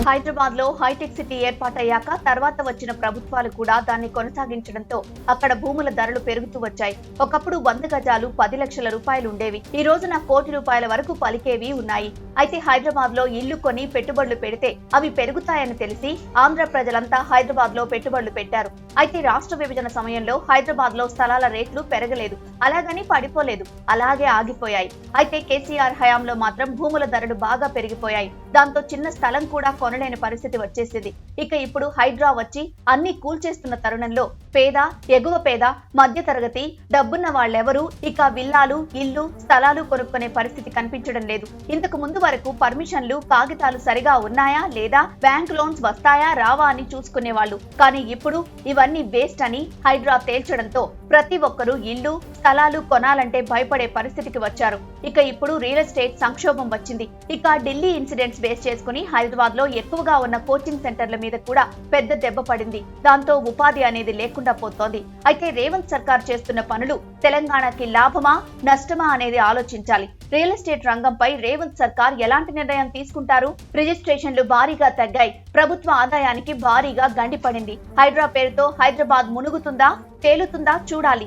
హైదరాబాద్ లో hitech city ఏర్పాటయ్యాక తర్వాత వచ్చిన ప్రభుత్వాలు కూడా దాన్ని కొనసాగించడంతో అక్కడ భూముల ధరలు పెరుగుతూ వచ్చాయి. ఒకప్పుడు 100 గజాలు 10 లక్షల రూపాయలు ఉండేవి. ఈ రోజున కోటి రూపాయల వరకు పలికేవి ఉన్నాయి. అయితే హైదరాబాద్ లో ఇల్లు కొని పెట్టుబడులు పెడితే అవి పెరుగుతాయని తెలిసి ఆంధ్ర ప్రజలంతా హైదరాబాద్ లో పెట్టుబడులు పెట్టారు. అయితే రాష్ట్ర విభజన సమయంలో హైదరాబాద్ లో స్థలాల రేట్లు పెరగలేదు, అలాగని పడిపోలేదు, అలాగే ఆగిపోయాయి. అయితే కేసీఆర్ హయాంలో మాత్రం భూముల ధరలు బాగా పెరిగిపోయాయి. దాంతో చిన్న స్థలం కూడా కొనలేని పరిస్థితి వచ్చేసింది. ఇక ఇప్పుడు హైడ్రా వచ్చి అన్ని కూల్చేస్తున్న తరుణంలో పేద, ఎగువ పేద, మధ్య తరగతి, డబ్బున్న వాళ్ళెవరూ ఇక విల్లాలు, ఇల్లు, స్థలాలు కొనుక్కునే పరిస్థితి కనిపించడం లేదు. ఇంతకు ముందు వరకు పర్మిషన్లు, కాగితాలు సరిగా ఉన్నాయా లేదా, బ్యాంక్ లోన్స్ వస్తాయా రావా అని చూసుకునేవాళ్ళు. కానీ ఇప్పుడు ఇవన్నీ వేస్ట్ అని హైడ్రా తేల్చడంతో ప్రతి ఒక్కరూ ఇల్లు, స్థలాలు కొనాలంటే భయపడే పరిస్థితికి వచ్చారు. ఇక ఇప్పుడు రియల్ ఎస్టేట్ సంక్షోభం వచ్చింది. ఇక ఢిల్లీ ఇన్సిడెంట్స్ బేస్ చేసుకుని హైదరాబాద్ లో ఎక్కువగా ఉన్న కోచింగ్ సెంటర్ల మీద కూడా పెద్ద దెబ్బ పడింది. దాంతో ఉపాధి అనేది లేకుండా పోతోంది. అయితే రేవంత్ సర్కార్ చేస్తున్న పనులు తెలంగాణకి లాభమా నష్టమా అనేది ఆలోచించాలి. రియల్ ఎస్టేట్ రంగంపై రేవంత్ సర్కార్ ఎలాంటి నిర్ణయం తీసుకుంటారు? రిజిస్ట్రేషన్లు భారీగా తగ్గాయి, ప్రభుత్వ ఆదాయానికి భారీగా గండిపడింది. హైడ్రా పేరుతో హైదరాబాద్ మునుగుతుందా తేలుతుందా చూడాలి.